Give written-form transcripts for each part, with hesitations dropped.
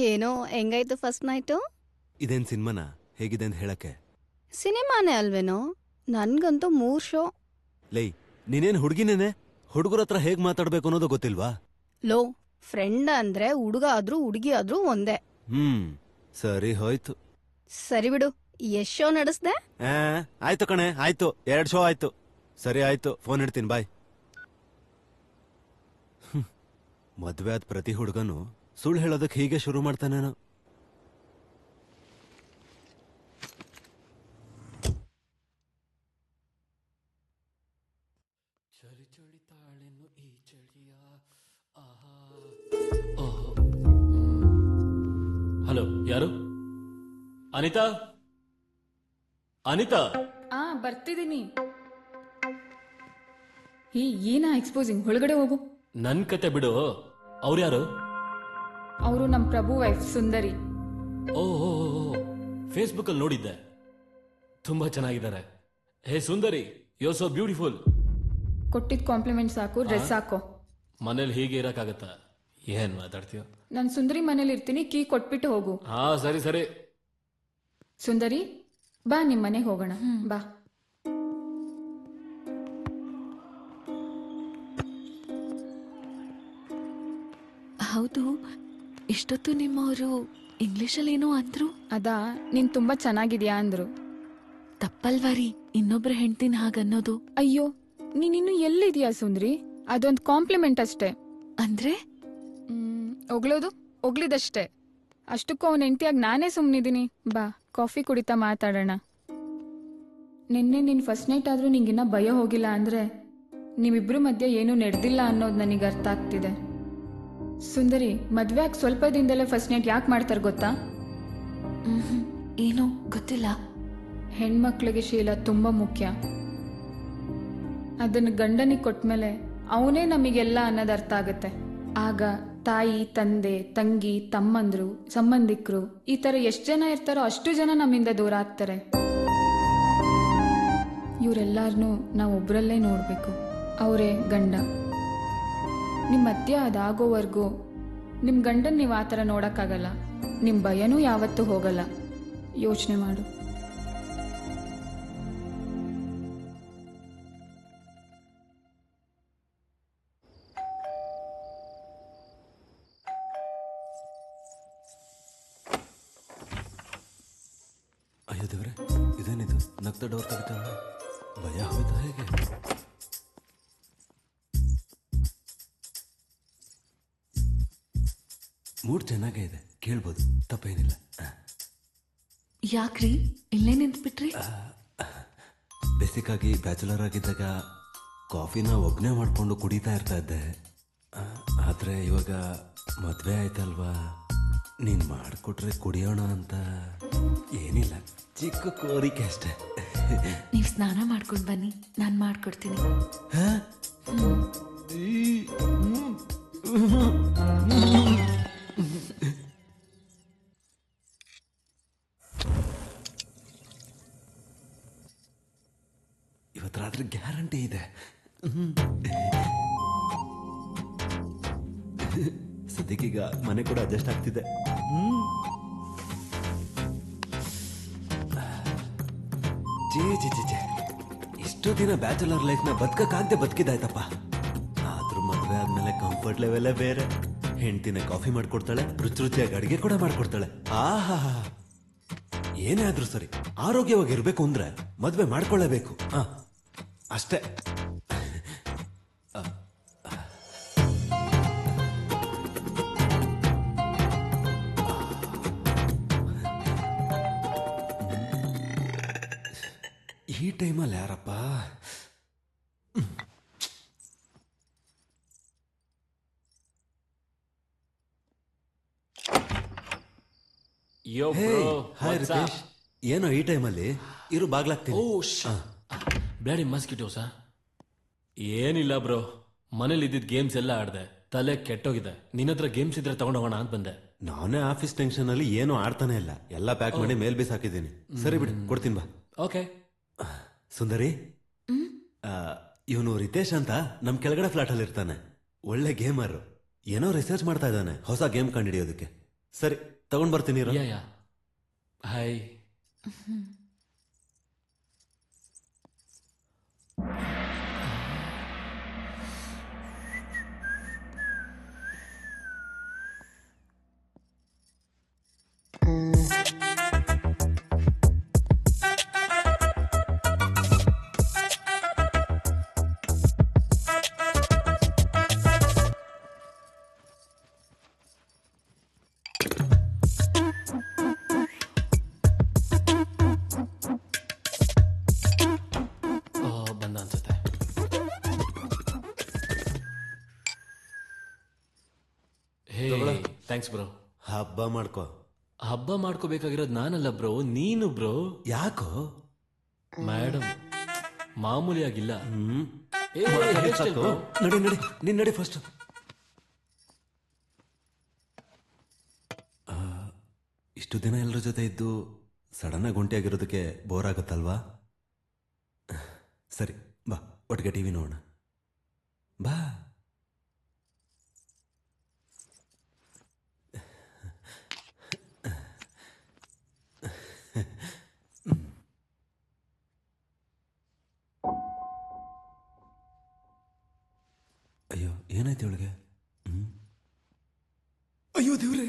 ಏನೋ ಹೆಂಗಾಯ್ತು first night? ಇದೇನ್ ಸಿನಿಮಾನ ಹೇಗಿದೆ ಅಂತ ಹೇಳಕ್ಕೆ? ಸಿನಿಮಾನೇ ಅಲ್ವೇನೋ? ನನ್ಗಂತೂ 3 ಶೋ. ಲೈ, ನೀನೇನ್ ಹುಡುಗಿನೇನೆ? ಹುಡುಗರ ಹತ್ರ ಹೇಗ್ ಮಾತಾಡ್ಬೇಕು ಅನ್ನೋದು ಗೊತ್ತಿಲ್ವಾ? ಲೋ, ಫ್ರೆಂಡ್ ಅಂದ್ರೆ ಹುಡುಗ ಆದ್ರೂ ಹುಡುಗಿ ಆದ್ರೂ ಒಂದೇ. ಸರಿ ಹೋಯ್ತು. ಸರಿ ಬಿಡು, ಎಷ್ಟ್ ಶೋ ನಡೆಸ್ದೆ? ಆಯ್ತು ಕಣೆ, ಆಯ್ತು. 2 ಶೋ ಆಯ್ತು. ಸರಿ ಆಯ್ತು, ಫೋನ್ ಇಡ್ತೀನಿ, ಬಾಯ್. ಮದ್ವೆ ಆದ ಪ್ರತಿ ಹುಡುಗನು ಸುಳ್ಳು ಹೇಳೋದಕ್ಕೆ ಹೀಗೆ ಶುರು ಮಾಡ್ತಾನೇನೋ. ಚಳಿ ಚಳಿ ತಾಳೆನ್ನು ಈ ಚಳಿಯ ಹಲೋ, ಯಾರು? ಅನಿತಾ? ಅನಿತಾ? ಬರ್ತಿದ್ದೀನಿ. ಏನ ಎಕ್ಸ್ಪೋಸಿಂಗ್? ಒಳಗಡೆ ಹೋಗು. ನನ್ ಕತೆ ಬಿಡು. ಅವ್ರು ಯಾರು? ಅವರು ನಮ್ ಪ್ರಭು ವೈಫ್ ಸುಂದರಿ. ಓಹೋ, ಫೇಸ್ಬುಕ್ ಅಲ್ಲಿ ನೋಡಿದ್ದೆ. ತುಂಬಾ ಚೆನ್ನಾಗಿದ್ದಾರೆ. ಹೇ ಸುಂದರಿ, ಯು ಸೋ ಬ್ಯೂಟಿಫುಲ್. ಕೊಟ್ಟಿದ್ ಕಾಂಪ್ಲಿಮೆಂಟ್ ಸಾಕು, ಡ್ರೆಸ್ ಹಾಕೋ. ಮನೇಲಿ ಹೀಗೆ ಇರಕ್ಕಾಗತ್ತ? ಏನ್ ಮಾತಾಡ್ತೀಯ? ನಾನ್ ಸುಂದರಿ ಮನೇಲಿ ಇರ್ತೀನಿ, ಕೀ ಕೊಟ್ಬಿಟ್ಟು ಹೋಗು. ಸರಿ ಸರಿ. ಸುಂದರಿ, ಬಾ ನಿಮ್ ಮನೆಗೆ ಹೋಗೋಣ. ಬಾ. ಹೌದು, ಇಷ್ಟೊತ್ತು ನಿಮ್ಮವರು ಇಂಗ್ಲಿಷಲ್ಲಿ ಏನೋ ಅಂದ್ರು. ಅದಾ, ನೀನ್ ತುಂಬಾ ಚೆನ್ನಾಗಿದ್ಯಾ ಅಂದ್ರು. ತಪ್ಪಲ್ವಾರಿ ಇನ್ನೊಬ್ರ ಹೆಂಡ್ತಿನ ಹಾಗನ್ನೋದು? ಅಯ್ಯೋ, ನೀನಿನ್ನು ಎಲ್ಲಿದ್ಯಾ ಸುಂದ್ರಿ? ಅದೊಂದು ಕಾಂಪ್ಲಿಮೆಂಟ್ ಅಷ್ಟೇ. ಅಂದ್ರೆ ಒಗ್ಳಿದಷ್ಟೇ. ಅಷ್ಟಕ್ಕೂ ಅವನ ಹೆಂಡತಿಯಾಗಿ ನಾನೇ ಸುಮ್ಮನಿದ್ದೀನಿ. ಬಾ, ಕಾಫಿ ಕುಡಿತಾ ಮಾತಾಡೋಣ. ನಿನ್ನೆ ನಿನ್ ಫಸ್ಟ್ ನೈಟ್ ಆದ್ರೂ ನಿಂಗಿನ್ನ ಭಯ ಹೋಗಿಲ್ಲ ಅಂದ್ರೆ ನಿಮ್ಮಿಬ್ರು ಮಧ್ಯೆ ಏನೂ ನಡೆದಿಲ್ಲ ಅನ್ನೋದು ನನಗೆ ಅರ್ಥ ಆಗ್ತಿದೆ. ಸುಂದರಿ, ಮದ್ವೆ ಆಗಿ ಸ್ವಲ್ಪ ದಿನದಲ್ಲೇ ಫಸ್ಟ್ ನೈಟ್ ಯಾಕೆ ಮಾಡ್ತಾರೆ ಗೊತ್ತಾ? ಏನೋ ಗೊತ್ತಿಲ್ಲ. ಹೆಣ್ಮಕ್ಳಿಗೆ ಶೀಲ ತುಂಬಾ ಮುಖ್ಯ. ಅದನ್ನು ಗಂಡನಿಗೆ ಕೊಟ್ಮೇಲೆ ಅವನೇ ನಮಗೆಲ್ಲ ಅನ್ನೋದು ಅರ್ಥ ಆಗತ್ತೆ. ಆಗ ತಾಯಿ, ತಂದೆ, ತಂಗಿ, ತಮ್ಮಂದ್ರು, ಸಂಬಂಧಿಕರು, ಈ ತರ ಎಷ್ಟು ಜನ ಇರ್ತಾರೋ ಅಷ್ಟು ಜನ ನಮ್ಮಿಂದ ದೂರ ಆಗ್ತಾರೆ. ಇವರೆಲ್ಲಾರನ್ನೂ ನಾವು ಒಬ್ರಲ್ಲೇ ನೋಡ್ಬೇಕು. ಅವರೇ ಗಂಡ. ನಿಮ್ಮ ಮಧ್ಯ ಅದಾಗೋವರೆಗೂ ನಿಮ್ಮ ಗಂಡನ್ ನೀವು ಆ ಥರ ನೋಡೋಕ್ಕಾಗಲ್ಲ. ನಿಮ್ಮ ಭಯನೂ ಯಾವತ್ತೂ ಹೋಗಲ್ಲ. ಯೋಚನೆ ಮಾಡು. ಅಯ್ಯೋ ದೇವ್ರೆ, ಇದೇನಿದು? ನಗ್ದ ಡೋರ್ ತೆಗಿತಾ ಭಯ ಹೋಯ್ತಾ ಹೇಗೆ? ಮೂಡ್ ಚೆನ್ನಾಗೇ ಇದೆ, ಕೇಳ್ಬೋದು, ತಪ್ಪೇನಿಲ್ಲ. ಯಾಕ್ರಿ ಇಲ್ಲೇ ನಿಂತ್ಬಿಟ್ರಿ? ಬೇಸಿಕ್ ಆಗಿ ಬ್ಯಾಚುಲರ್ ಆಗಿದ್ದಾಗ ಕಾಫಿನ ಒಬ್ಬನೇ ಮಾಡ್ಕೊಂಡು ಕುಡಿತಾ ಇರ್ತಾ ಇದ್ದೆ. ಆದರೆ ಇವಾಗ ಮದುವೆ ಆಯ್ತಲ್ವಾ, ನೀನು ಮಾಡಿಕೊಟ್ರೆ ಕುಡಿಯೋಣ ಅಂತ. ಏನಿಲ್ಲ, ಚಿಕ್ಕ ಕೋರಿಕೆ ಅಷ್ಟೇ. ನೀವು ಸ್ನಾನ ಮಾಡ್ಕೊಂಡು ಬನ್ನಿ, ನಾನು ಮಾಡ್ಕೊಡ್ತೀನಿ. ಇವತ್ತು ರಾತ್ರಿ ಗ್ಯಾರಂಟಿ ಇದೆ. ಸದ್ಯಕ್ಕೀಗ ಮನೆ ಕೂಡ ಅಡ್ಜಸ್ಟ್ ಆಗ್ತಿದೆ. ಇಷ್ಟು ದಿನ ಬ್ಯಾಚುಲರ್ ಲೈಫ್ನ ಬದುಕಕ್ಕಾಗದೆ ಬದುಕಿದಾಯ್ತಪ್ಪ. ಆದ್ರೂ ಮದುವೆ ಆದ್ಮೇಲೆ ಕಂಫರ್ಟ್ ಲೆವೆಲೇ ಬೇರೆ. ಹೆಂಡ್ತಿನ ಕಾಫಿ ಮಾಡ್ಕೊಡ್ತಾಳೆ, ರುಚಿ ರುಚಿಯಾಗಿ ಅಡಿಗೆ ಕೂಡ ಮಾಡ್ಕೊಡ್ತಾಳೆ. ಆಹಾ, ಏನೇ ಆದ್ರೂ ಸರಿ, ಆರೋಗ್ಯವಾಗಿರ್ಬೇಕು ಅಂದ್ರೆ ಮದ್ವೆ ಮಾಡ್ಕೊಳ್ಳೇಬೇಕು. ಅಷ್ಟೇ. ಈ ಟೈಮಲ್ಲಿ ಯಾರಪ್ಪ? ಏನೋ ಈ ಟೈಮಲ್ಲಿ ಇರು, ಬಾಗ್ಲಾಗ್ತೀನಿ. ಬ್ಲಾಡಿ ಮಸ್ಕಿಟೋಸಾ? ಏನಿಲ್ಲ ಬ್ರೋ, ಮನೇಲಿ ಇದ್ದಿದ್ ಗೇಮ್ಸ್ ಎಲ್ಲ ಆಡ್ದೆ, ತಲೆ ಕೆಟ್ಟೋಗಿದೆ. ನಿನ್ನ ಹತ್ರ ಗೇಮ್ಸ್ ಇದ್ರೆ ತಗೊಂಡೋಗೋಣ ಅಂತ ಬಂದೆ. ನಾನೇ ಆಫೀಸ್ ಟೆನ್ಷನ್ ಅಲ್ಲಿ ಏನೂ ಆಡ್ತಾನೆ ಇಲ್ಲ, ಎಲ್ಲ ಪ್ಯಾಕ್ ಮಾಡಿ ಮೇಲ್ ಬೀಸ್ ಹಾಕಿದ್ದೀನಿ. ಸರಿ ಬಿಡಿ, ಕೊಡ್ತೀನಿ ಬಾ. ಓಕೆ. ಸುಂದರಿ, ಇವನು ರಿತೇಶ್ ಅಂತ ನಮ್ ಕೆಳಗಡೆ ಫ್ಲಾಟ್ ಅಲ್ಲಿ ಇರ್ತಾನೆ. ಒಳ್ಳೆ ಗೇಮರ್. ಏನೋ ರಿಸರ್ಚ್ ಮಾಡ್ತಾ ಇದ್ದಾನೆ ಹೊಸ ಗೇಮ್ ಕಂಡಿಡಿಯೋದಕ್ಕೆ. ಸರಿ ತಗೊಂಡ್ ಬರ್ತೀನಿ ಇರು. ಯಾ ಹಾಯ್. ಬಂದ ಅನ್ಸುತ್ತೆ. ಹೇ ಥ್ಯಾಂಕ್ಸ್ ಬ್ರೋ. ಹಬ್ಬ ಮಾಡ್ಕೋ. ಹಬ್ಬ ಮಾಡ್ಕೋಬೇಕಾಗಿರೋದು ನಾನಲ್ಲ ಬ್ರೋ, ನೀನು ಬ್ರೋ. ಯಾಕೋ? ಮೇಡಮ್ ಮಾಮೂಲಿ ಆಗಿಲ್ಲ. ಏ, ಸಾಕು. ನಡಿ ನಡಿ, ನೀನ್ ನಡಿ ಫಸ್ಟ್. ಇಷ್ಟು ದಿನ ಎಲ್ಲರ ಜೊತೆ ಇದ್ದು ಸಡನ್ ಆಗಿ ಒಂಟಿಯಾಗಿರೋದಕ್ಕೆ ಬೋರ್ ಆಗುತ್ತಲ್ವಾ? ಸರಿ ಬಾ, ಒಟ್ಟಿಗೆ ಟಿವಿ ನೋಡೋಣ ಬಾ. ಅಯ್ಯೋ ಏನಾಯ್ತು ಇವಳಿಗೆ? ಅಯ್ಯೋ ದೇವ್ರೆ,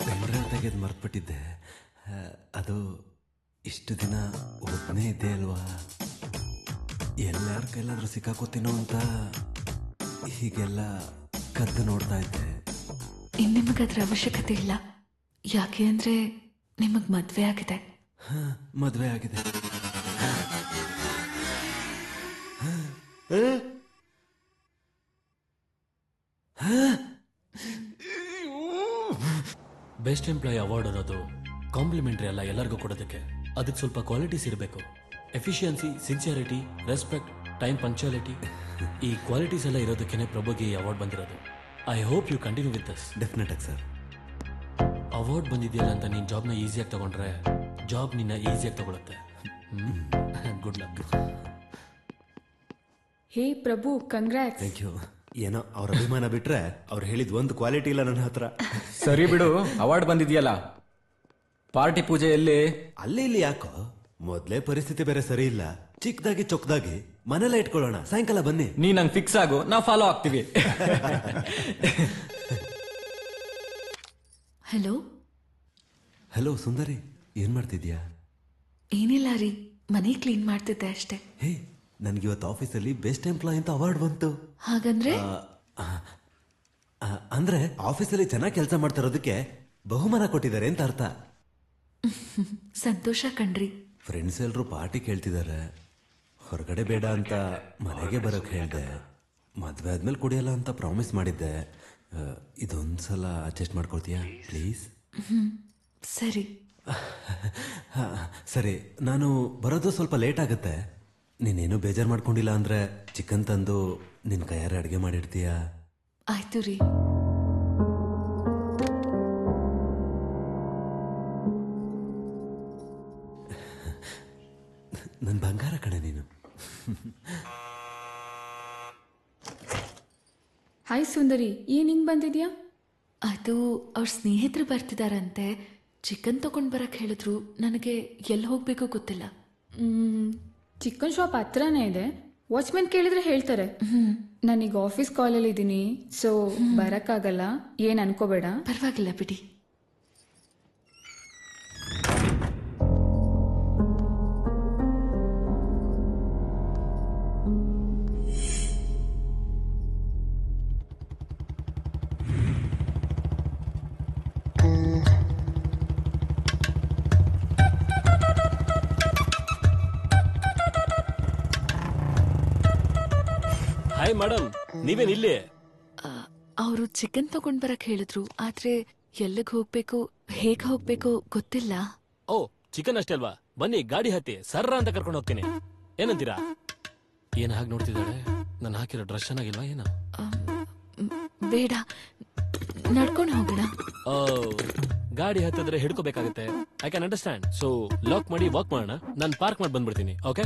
ಪೆಂಡ್ರೈವ್ ತೆಗೆದು ಮರ್ತ್ಬಿಟ್ಟಿದ್ದೆ. ಅದು ಇಷ್ಟು ದಿನ ಒಬ್ಬನೇ ಇದ್ದೆ ಅಲ್ವಾ, ಎಲ್ಲರ ಕೈಲಾದ್ರೂ ಸಿಕ್ಕಾಕೋತೀನೋ ಅಂತ ಹೀಗೆಲ್ಲ ಕದ್ದು ನೋಡ್ತಾ ಇದ್ದೆ. ಇನ್ನು ನಿಮಗದ್ರ ಅವಶ್ಯಕತೆ ಇಲ್ಲ. ಯಾಕೆ ಅಂದ್ರೆ ನಿಮಗ್ ಮದ್ವೆ ಆಗಿದೆ. ಮದುವೆ ಆಗಿದೆ. ಬೆಸ್ಟ್ ಎಂಪ್ಲಾಯ್ ಅವಾರ್ಡ್ ಅನ್ನೋದು ಕಾಂಪ್ಲಿಮೆಂಟ್ರಿ ಅಲ್ಲ ಎಲ್ಲರಿಗೂ ಕೊಡೋದಕ್ಕೆ. ಅದಕ್ಕೆ ಸ್ವಲ್ಪ ಕ್ವಾಲಿಟೀಸ್ ಇರಬೇಕು. Efficiency, sincerity, respect, time punctuality, ಈ ಕ್ವಾಲಿಟೀಸ್ ಎಲ್ಲ ಇರೋದಕ್ಕೇನೆ ಪ್ರಭುಗೆ ಈ ಅವಾರ್ಡ್ ಬಂದಿರೋದು. I hope you continue with this. Definite ಆಗಿ ಸರ್. ಅವಾರ್ಡ್ ಬಂದಿದೆಯಲ್ಲ ಅಂತ ನೀನು ಜಾಬ್ನ ಈಸಿಯಾಗಿ ತಗೊಂಡ್ರೆ ಜಾಬ್ ನಿನ್ನ ಈಸಿಯಾಗಿ ತಗೊಳುತ್ತೆ. Good luck. Hey Prabhu, congrats. Thank you. ಏನೋ ಅವ್ರ ಅಭಿಮಾನ ಬಿಟ್ರೆ ಅವ್ರು ಹೇಳಿದ್ ಒಂದು ಕ್ವಾಲಿಟಿ ಇಲ್ಲ ನನ್ನ ಹತ್ರ. ಸರಿ ಬಿಡು, ಅವಾರ್ಡ್ ಬಂದಿದ್ಯಲ್ಲ, ಪಾರ್ಟಿ ಪೂಜೆಯಲ್ಲಿ ಅಲ್ಲಿ ಇಲ್ಲಿ ಯಾಕೋ? ಮೊದ್ಲೇ ಪರಿಸ್ಥಿತಿ ಬೇರೆ ಸರಿ ಇಲ್ಲ. ಚಿಕ್ಕದಾಗಿ ಚೊಕ್ಕದಾಗಿ ಮನೆಯಲ್ಲೇ ಇಟ್ಕೊಳ್ಳೋಣ. ಸಾಯಂಕಾಲ ಬನ್ನಿ. ನೀ ನಂಗೆ ಫಿಕ್ಸ್ ಆಗು, ನಾವು ಫಾಲೋ ಆಗ್ತೀವಿ. ಹಲೋ ಹಲೋ ಸುಂದರಿ, ಏನ್ ಮಾಡ್ತಿದ್ಯಾ? ಏನಿಲ್ಲ ರೀ, ಮನೆ ಕ್ಲೀನ್ ಮಾಡ್ತಿದ್ದೆ ಅಷ್ಟೇ. ಹೇ, ನನ್ಗಿವತ್ತು ಆಫೀಸಲ್ಲಿ ಬೆಸ್ಟ್ ಎಂಪ್ಲಾಯ್ ಅಂತ ಅವಾರ್ಡ್ ಬಂತು. ಹಾಗಂದ್ರೆ ಅಂದ್ರೆ ಆಫೀಸಲ್ಲಿ ಚೆನ್ನಾಗಿ ಕೆಲಸ ಮಾಡ್ತಾ ಇರೋದಕ್ಕೆ ಬಹುಮಾನ ಕೊಟ್ಟಿದ್ದಾರೆ ಅಂತ ಅರ್ಥ. ಸಂತೋಷ ಕಣ್ರಿ. ಫ್ರೆಂಡ್ಸ್ ಎಲ್ರು ಪಾರ್ಟಿ ಕೇಳ್ತಿದ್ದಾರೆ. ಹೊರಗಡೆ ಬೇಡ ಅಂತ ಮನೆಗೆ ಬರೋಕ್ ಹೇಳ್ದೆ. ಮದ್ವೆ ಆದ್ಮೇಲೆ ಕುಡಿಯಲ್ಲ ಅಂತ ಪ್ರಾಮಿಸ್ ಮಾಡಿದ್ದೆ. ಇದೊಂದ್ಸಲ ಅಡ್ಜಸ್ಟ್ ಮಾಡ್ಕೊಳ್ತೀಯಾ ಪ್ಲೀಸ್? ಸರಿ. ಸರಿ, ನಾನು ಬರೋದು ಸ್ವಲ್ಪ ಲೇಟ್ ಆಗುತ್ತೆ. ನೀನೇನು ಬೇಜಾರು ಮಾಡ್ಕೊಂಡಿಲ್ಲ ಅಂದ್ರೆ ಚಿಕನ್ ತಂದು ನಿನ್ ಕೈಯಾರೆ ಅಡುಗೆ ಮಾಡಿರ್ತೀಯಾ? ಆಯ್ತು ರೀ. ನನ್ ಬಂಗಾರ ಕಣೆ ನೀನು. ಹಾಯ್ ಸುಂದರಿ, ಏನ್ ಹಿಂಗ್ ಬಂದಿದ್ಯಾ? ಅದು ಅವ್ರ ಸ್ನೇಹಿತರು ಬರ್ತಿದಾರಂತೆ, ಚಿಕನ್ ತಗೊಂಡ್ ಬರಕ್ ಹೇಳಿದ್ರು. ನನಗೆ ಎಲ್ಲಿ ಹೋಗ್ಬೇಕು ಗೊತ್ತಿಲ್ಲ. ಚಿಕನ್ ಶಾಪ್ ಹತ್ರನೇ ಇದೆ, ವಾಚ್ಮೆನ್ ಕೇಳಿದ್ರೆ ಹೇಳ್ತಾರೆ. ನಾನೀಗ ಆಫೀಸ್ ಕಾಲಲ್ಲಿ ಇದ್ದೀನಿ, ಸೊ ಬರಕ್ಕಾಗಲ್ಲ, ಏನ್ ಅನ್ಕೋಬೇಡ. ಪರವಾಗಿಲ್ಲ ಬಿಡಿ. ಹಾಯ್ ಮೇಡಮ್, ನೀವೇನ್ ಇಲ್ಲಿ? ಅವರು ಚಿಕನ್ ತಗೊಂಡ್ ಬರಕ್ ಹೇಳಿದ್ರು, ಆದ್ರೆ ಎಲ್ಲಿಗೆ ಹೋಗ್ಬೇಕು, ಹೇಗೆ ಹೋಗ್ಬೇಕು ಗೊತ್ತಿಲ್ಲ. ಓ, ಚಿಕನ್ ಅಷ್ಟೇ ಅಲ್ವಾ? ಬನ್ನಿ ಗಾಡಿ ಹತ್ತಿ ಸರ್ರ ಅಂತ ಕರ್ಕೊಂಡು ಹೋಗ್ತೀನಿ. ಏನಂತೀರಾ? ಏನ್ ಹಾಗೆ ನೋಡ್ತಿದ್ದಾಳೆ? ನಾನು ಹಾಕಿರೋ ಡ್ರೆಸ್ ಚೆನ್ನಾಗಿಲ್ವಾ ಏನ? ಬೇಡ, ನಡ್ಕೊಂಡು ಹೋಗೋಣ. ಓ, ಗಾಡಿ ಹತ್ತಿದ್ರೆ ಹಿಡ್ಕೋಬೇಕಾಗುತ್ತೆ. I can understand. So lock ಮಾಡಿ ವಾಕ್ ಮಾಡೋಣ. ನಾನು ಪಾರ್ಕ್ ಮಾಡಿ ಬಂದ್ಬಿಡ್ತೀನಿ. ಓಕೆ